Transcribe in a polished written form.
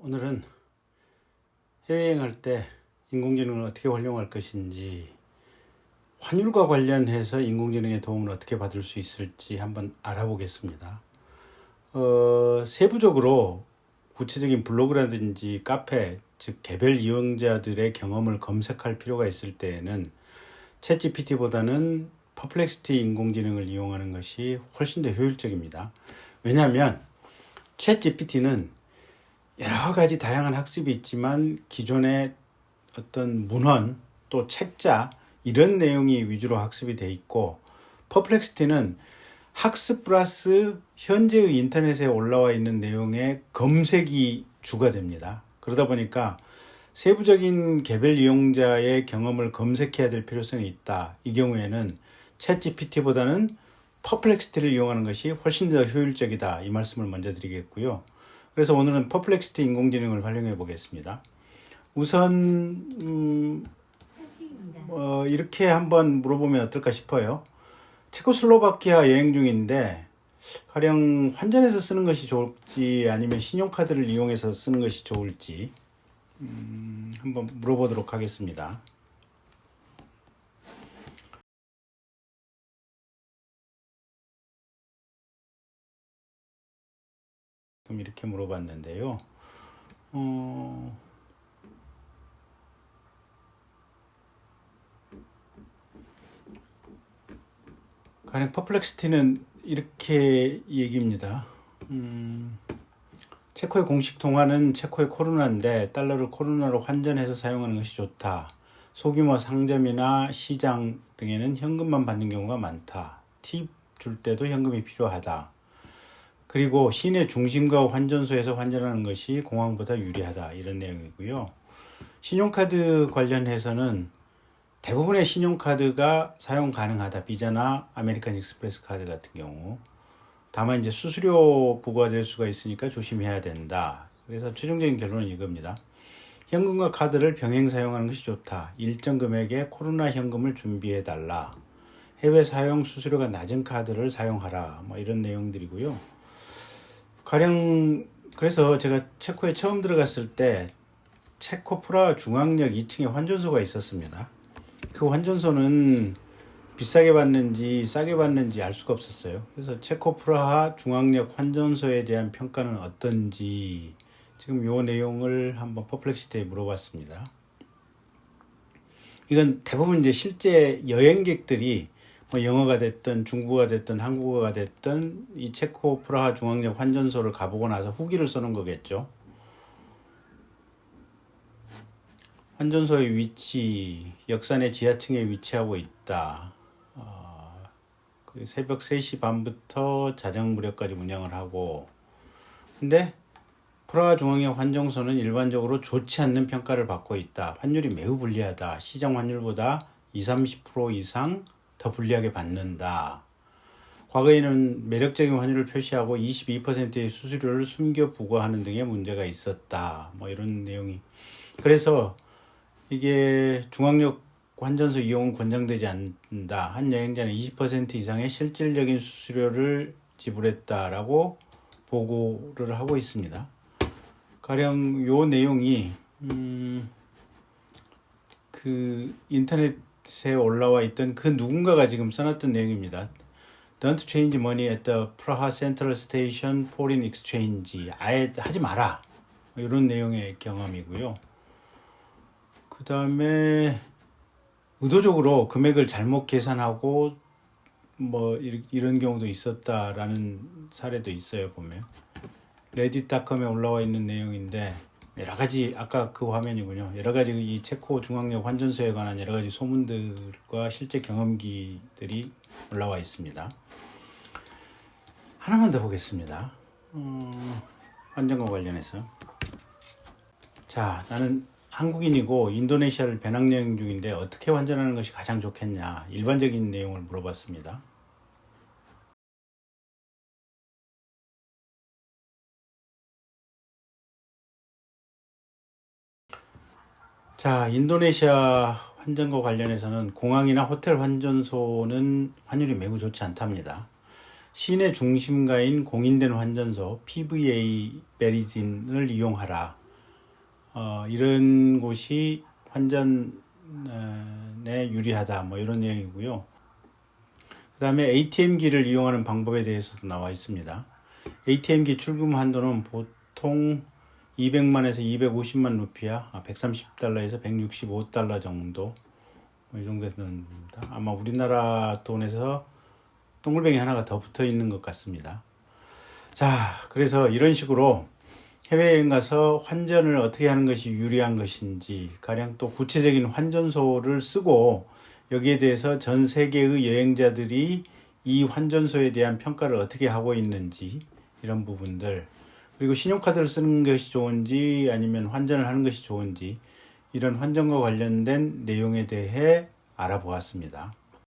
오늘은 해외여행할 때 인공지능을 어떻게 활용할 것인지, 환율과 관련해서 인공지능의 도움을 어떻게 받을 수 있을지 한번 알아보겠습니다. 세부적으로 구체적인 블로그라든지 카페, 즉 개별 이용자들의 경험을 검색할 필요가 있을 때에는 챗GPT보다는 퍼플렉시티 인공지능을 이용하는 것이 훨씬 더 효율적입니다. 왜냐하면 챗GPT는 여러 가지 다양한 학습이 있지만 기존의 어떤 문헌 또 책자 이런 내용이 위주로 학습이 돼 있고, 퍼플렉시티는 학습 플러스 현재의 인터넷에 올라와 있는 내용의 검색이 주가 됩니다. 그러다 보니까 세부적인 개별 이용자의 경험을 검색해야 될 필요성이 있다. 이 경우에는 챗GPT보다는 퍼플렉시티를 이용하는 것이 훨씬 더 효율적이다. 이 말씀을 먼저 드리겠고요. 그래서 오늘은 퍼플렉시티 인공지능을 활용해 보겠습니다. 우선 이렇게 한번 물어보면 어떨까 싶어요. 체코슬로바키아 여행 중인데 가령 환전해서 쓰는 것이 좋을지 아니면 신용카드를 이용해서 쓰는 것이 좋을지 한번 물어보도록 하겠습니다. 그럼 이렇게 물어봤는데요. 가령 퍼플렉시티는 이렇게 얘기입니다. 체코의 공식 통화는 체코의 코로나인데 달러를 코로나로 환전해서 사용하는 것이 좋다. 소규모 상점이나 시장 등에는 현금만 받는 경우가 많다. 팁 줄 때도 현금이 필요하다. 그리고 시내 중심가 환전소에서 환전하는 것이 공항보다 유리하다. 이런 내용이고요. 신용카드 관련해서는 대부분의 신용카드가 사용 가능하다. 비자나 아메리칸 익스프레스 카드 같은 경우. 다만 이제 수수료 부과될 수가 있으니까 조심해야 된다. 그래서 최종적인 결론은 이겁니다. 현금과 카드를 병행 사용하는 것이 좋다. 일정 금액의 코로나 현금을 준비해 달라. 해외 사용 수수료가 낮은 카드를 사용하라. 뭐 이런 내용들이고요. 가령 그래서 제가 체코에 처음 들어갔을 때 체코 프라하 중앙역 2층에 환전소가 있었습니다. 그 환전소는 비싸게 받는지 싸게 받는지 알 수가 없었어요. 그래서 체코 프라하 중앙역 환전소에 대한 평가는 어떤지 지금 요 내용을 한번 퍼플렉시티에 물어봤습니다. 이건 대부분 이제 실제 여행객들이 뭐 영어가 됐든 중국어가 됐든 한국어가 됐든 이 체코 프라하 중앙역 환전소를 가보고 나서 후기를 써놓은 거겠죠. 환전소의 위치, 역산의 지하층에 위치하고 있다. 새벽 3시 반부터 자정 무렵까지 운영을 하고, 근데 프라하 중앙역 환전소는 일반적으로 좋지 않는 평가를 받고 있다. 환율이 매우 불리하다. 시장 환율보다 20-30% 이상 더 불리하게 받는다. 과거에는 매력적인 환율을 표시하고 22%의 수수료를 숨겨 부과하는 등의 문제가 있었다. 뭐 이런 내용이. 그래서 이게 중앙역 환전소 이용은 권장되지 않는다. 한 여행자는 20% 이상의 실질적인 수수료를 지불했다라고 보고를 하고 있습니다. 가령 요 내용이 그 인터넷에 올라와 있던 그 누군가가 지금 써놨던 내용입니다. Don't change money at the Praha Central Station Foreign Exchange. 아예 하지 마라. 이런 내용의 경험이고요. 그 다음에 의도적으로 금액을 잘못 계산하고 뭐 이런 경우도 있었다라는 사례도 있어요. 보면 reddit.com에 올라와 있는 내용인데 여러 가지, 아까 그 화면이군요. 여러 가지 이 체코 중앙역 환전소에 관한 여러 가지 소문들과 실제 경험기들이 올라와 있습니다. 하나만 더 보겠습니다. 환전과 관련해서. 자, 나는 한국인이고 인도네시아를 배낭여행 중인데 어떻게 환전하는 것이 가장 좋겠냐, 일반적인 내용을 물어봤습니다. 자, 인도네시아 환전과 관련해서는 공항이나 호텔 환전소는 환율이 매우 좋지 않답니다. 시내 중심가인 공인된 환전소 PVA 베리진을 이용하라. 이런 곳이 환전에 유리하다. 뭐 이런 내용이고요. 그 다음에 ATM기를 이용하는 방법에 대해서도 나와 있습니다. ATM기 출금 한도는 보통 200만에서 250만 루피아, 130달러에서 165달러 정도, 이 정도 됩니다. 아마 우리나라 돈에서 동글뱅이 하나가 더 붙어 있는 것 같습니다. 자, 그래서 이런 식으로 해외여행 가서 환전을 어떻게 하는 것이 유리한 것인지, 가령 또 구체적인 환전소를 쓰고 여기에 대해서 전 세계의 여행자들이 이 환전소에 대한 평가를 어떻게 하고 있는지, 이런 부분들, 그리고 신용카드를 쓰는 것이 좋은지 아니면 환전을 하는 것이 좋은지, 이런 환전과 관련된 내용에 대해 알아보았습니다.